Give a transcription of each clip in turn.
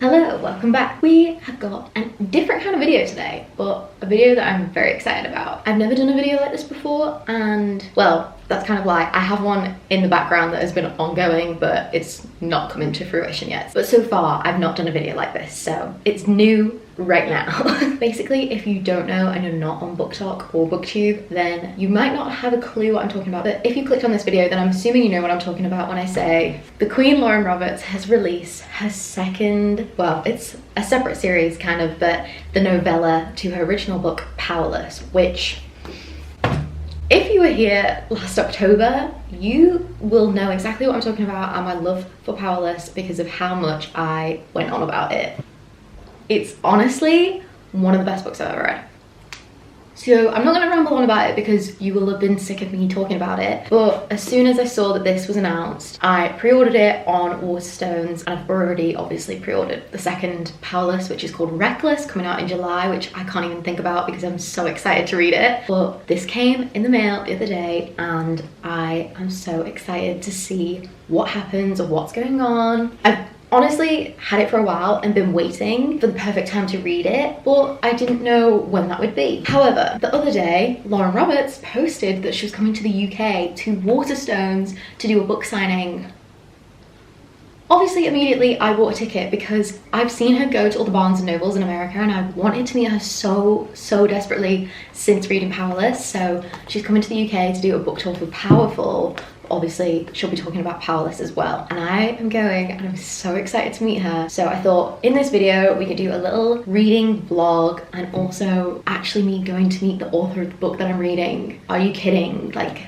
Hello, welcome back. We have got a different kind of video today, but a video that I'm very excited about. I've never done a video like this before, and well, that's kind of like, I have one in the background that has been ongoing, but it's not coming to fruition yet. But so far, I've not done a video like this, so it's new right now. Basically, if you don't know and you're not on BookTok or BookTube, then you might not have a clue what I'm talking about. But if you clicked on this video, then I'm assuming you know what I'm talking about when I say the Queen Lauren Roberts has released her second, well, it's a separate series kind of, but the novella to her original book, Powerless, which, if you were here last October, you will know exactly what I'm talking about and my love for Powerless because of how much I went on about it. It's honestly one of the best books I've ever read. So I'm not going to ramble on about it because you will have been sick of me talking about it, but as soon as I saw that this was announced, I pre-ordered it on Waterstones, and I've already obviously pre-ordered the second Powerless, which is called Reckless, coming out in July, which I can't even think about because I'm so excited to read it. But this came in the mail the other day and I am so excited to see what happens or what's going on. I've honestly had it for a while and been waiting for the perfect time to read it, but I didn't know when that would be. However, the other day, Lauren Roberts posted that she was coming to the UK to Waterstones to do a book signing. Obviously, immediately I bought a ticket because I've seen her go to all the Barnes and Nobles in America and I've wanted to meet her so desperately since reading Powerless. So she's coming to the UK to do a book tour for Powerful. Obviously, she'll be talking about Powerless as well. And I am going and I'm so excited to meet her. So I thought in this video, we could do a little reading vlog and also actually me going to meet the author of the book that I'm reading. Are you kidding? Like,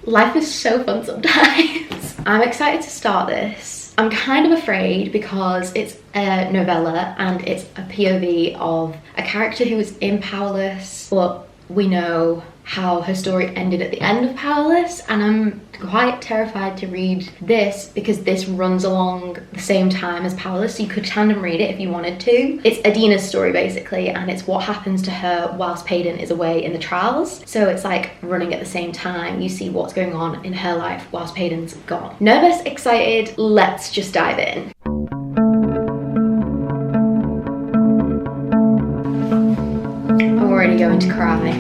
life is so fun sometimes. I'm excited to start this. I'm kind of afraid because it's a novella and it's a POV of a character who was in Powerless, but we know how her story ended at the end of Powerless, and I'm quite terrified to read this because this runs along the same time as Powerless, so you could tandem read it if you wanted to. It's Adina's story basically, and it's what happens to her whilst Payton is away in the trials. So it's like running at the same time. You see what's going on in her life whilst Payton's gone. Nervous, excited, let's just dive in. I'm already going to cry.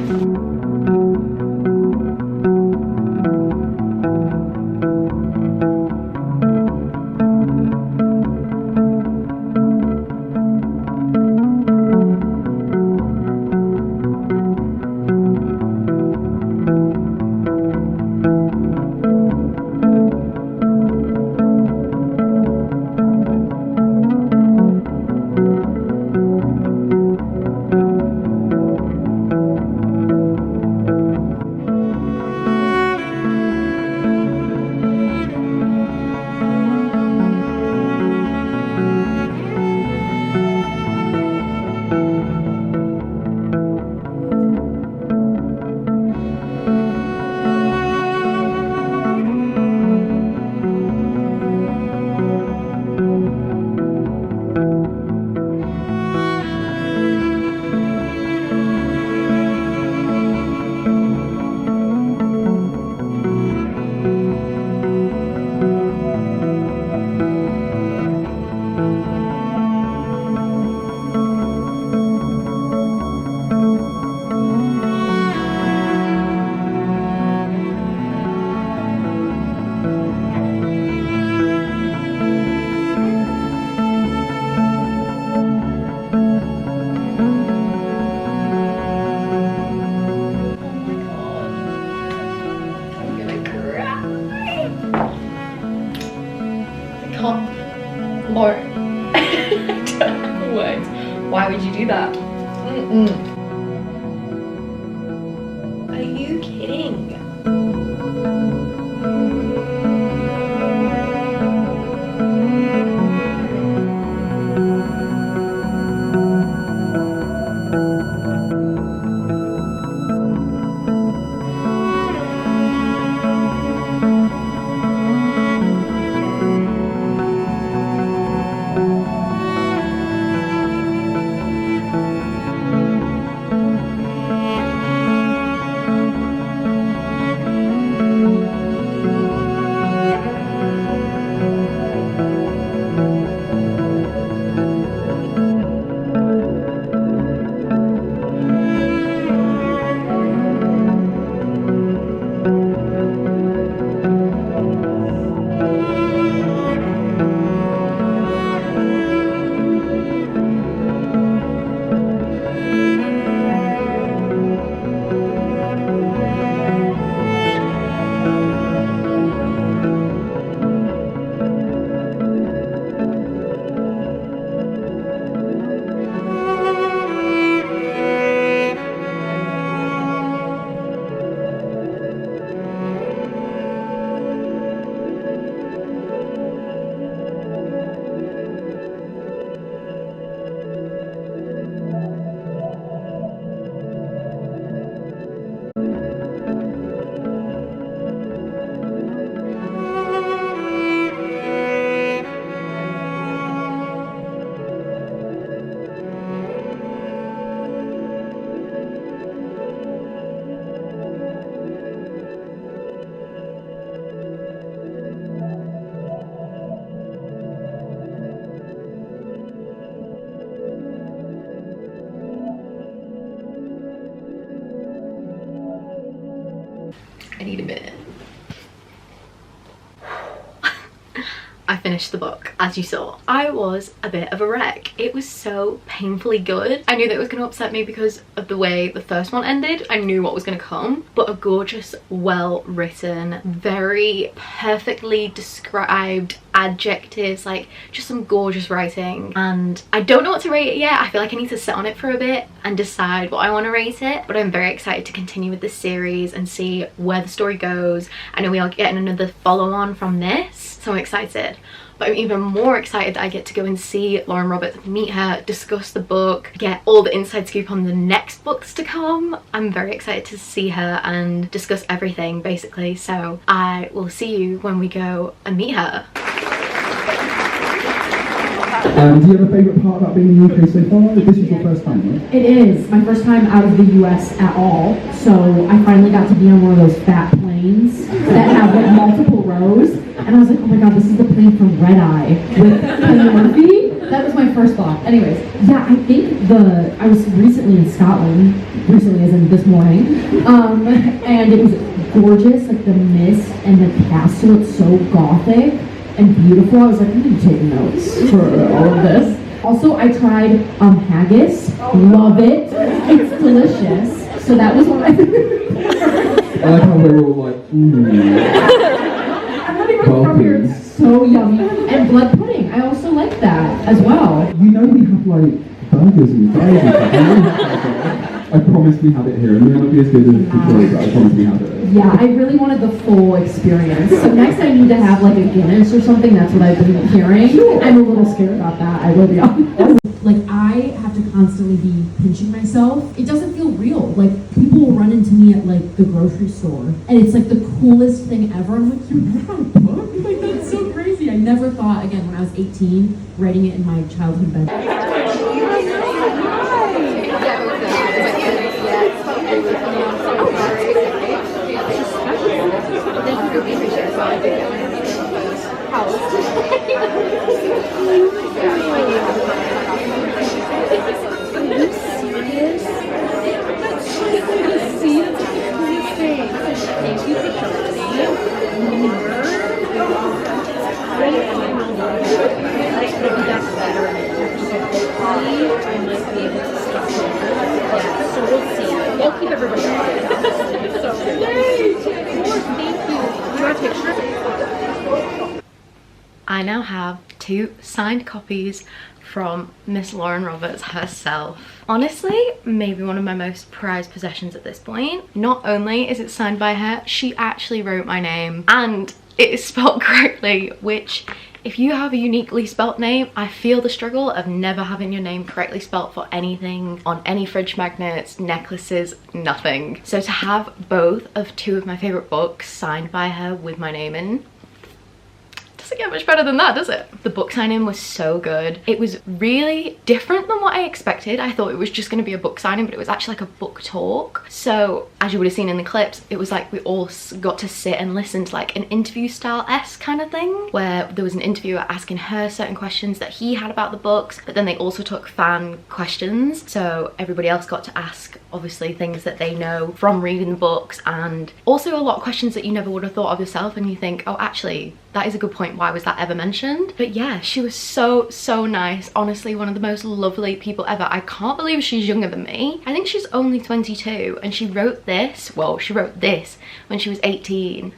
Lord, I don't have words. Why would you do that? Are you kidding? need a minute. I finished the book, as you saw. I was a bit of a wreck. It was so painfully good. I knew that it was going to upset me because of the way the first one ended. I knew what was going to come, but a gorgeous, well-written, very perfectly described adjectives, like just some gorgeous writing. And I don't know what to rate it yet. I feel like I need to sit on it for a bit and decide what I want to rate it, but I'm very excited to continue with this series and see where the story goes. I know we are getting another follow-on from this, so I'm excited. But I'm even more excited that I get to go and see Lauren Roberts, meet her, discuss the book, get all the inside scoop on the next books to come. I'm very excited to see her and discuss everything, basically. So I will see you when we go and meet her. Do you have a favourite part about being in the UK so far? This is your first time, right? It is my first time out of the US at all. So I finally got to be on one of those fat planes that have like multiple rows. And I was like, oh my god, this is the plane from Red Eye with Cillian Murphy. That was my first thought. Anyways, yeah, I think I was recently in Scotland, recently as in this morning, and it was gorgeous, like the mist and the castle, it's so gothic and beautiful. I was like, I need to take notes for all of this. Also, I tried haggis. Love it. It's delicious. So that was one of my favorite. I like how they were all like, ooh. I'm not even from here. It's so yummy. And blood pudding. I also like that as well. You know we have like burgers and fries and stuff. I promise we have it here. It may not be as good as Victoria, but I promise we have it. Yeah, I really wanted the full experience. So next I need to have like a Guinness or something. That's what I've been hearing. I'm a little scared about that, I will be honest. Like, I have to constantly be pinching myself. It doesn't feel real. Like, people will run into me at like the grocery store, and it's like the coolest thing ever. I'm like, you wrote a book? Like, that's so crazy. I never thought, again, when I was 18, writing it in my childhood bed. I now have 2 signed copies from Miss Lauren Roberts herself. Honestly, maybe one of my most prized possessions at this point. Not only is it signed by her, she actually wrote my name and it is spelled correctly, which if you have a uniquely spelt name, I feel the struggle of never having your name correctly spelt for anything, on any fridge magnets, necklaces, nothing. So to have both of 2 of my favorite books signed by her with my name in, doesn't get much better than that, does it? The book signing was so good. It was really different than what I expected. I thought it was just going to be a book signing, but it was actually like a book talk. So as you would have seen in the clips, it was like we all got to sit and listen to like an interview style-esque kind of thing, where there was an interviewer asking her certain questions that he had about the books, but then they also took fan questions. So everybody else got to ask obviously things that they know from reading the books, and also a lot of questions that you never would have thought of yourself, and you think, oh, actually that is a good point, why was that ever mentioned? But yeah, she was so nice. Honestly, one of the most lovely people ever. I can't believe she's younger than me. I think she's only 22 and she wrote this, well, she wrote this when she was 18.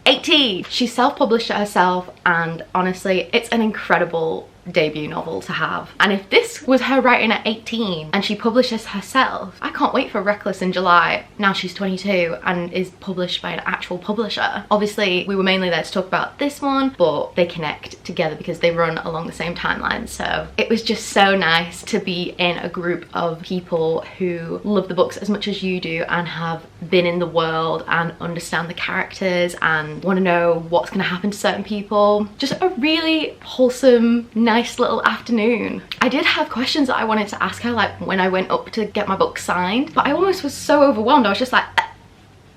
She self-published it herself, and honestly, it's an incredible debut novel to have. And if this was her writing at 18 and she published this herself, I can't wait for Reckless in July. Now she's 22 and is published by an actual publisher. Obviously we were mainly there to talk about this one, but they connect together because they run along the same timeline. So it was just so nice to be in a group of people who love the books as much as you do and have been in the world and understand the characters and want to know what's going to happen to certain people. Just a really wholesome, nice little afternoon. I did have questions that I wanted to ask her, like when I went up to get my book signed, but I almost was so overwhelmed. I was just like,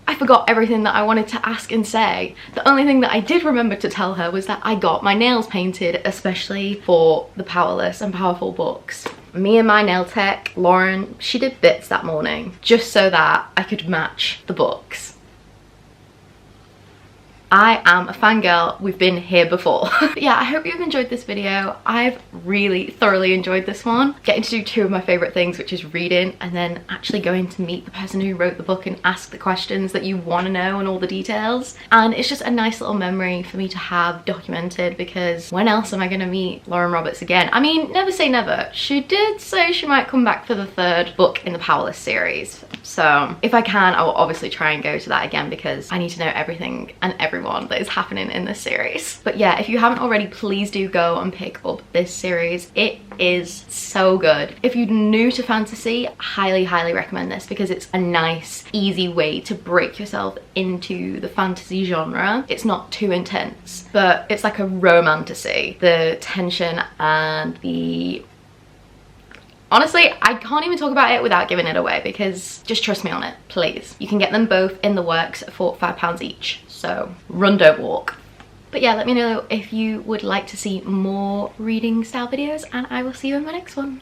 I forgot everything that I wanted to ask and say. The only thing that I did remember to tell her was that I got my nails painted, especially for the Powerless and Powerful books. Me and my nail tech, Lauren, she did bits that morning just so that I could match the books. I am a fangirl. We've been here before. But yeah, I hope you've enjoyed this video. I've really thoroughly enjoyed this one. Getting to do two of my favorite things, which is reading and then actually going to meet the person who wrote the book and ask the questions that you want to know and all the details. And it's just a nice little memory for me to have documented, because when else am I going to meet Lauren Roberts again? I mean, never say never. She did say she might come back for the third book in the Powerless series. So if I can, I will obviously try and go to that again, because I need to know everything and everyone that is happening in this series. But yeah, if you haven't already, please do go and pick up this series. It is so good. If you're new to fantasy, highly recommend this, because it's a nice, easy way to break yourself into the fantasy genre. It's not too intense, but it's like a romantasy. The tension and the... Honestly, I can't even talk about it without giving it away, because just trust me on it, please. You can get them both in the works for £5 each. So run, don't walk. But yeah, let me know if you would like to see more reading style videos, and I will see you in my next one.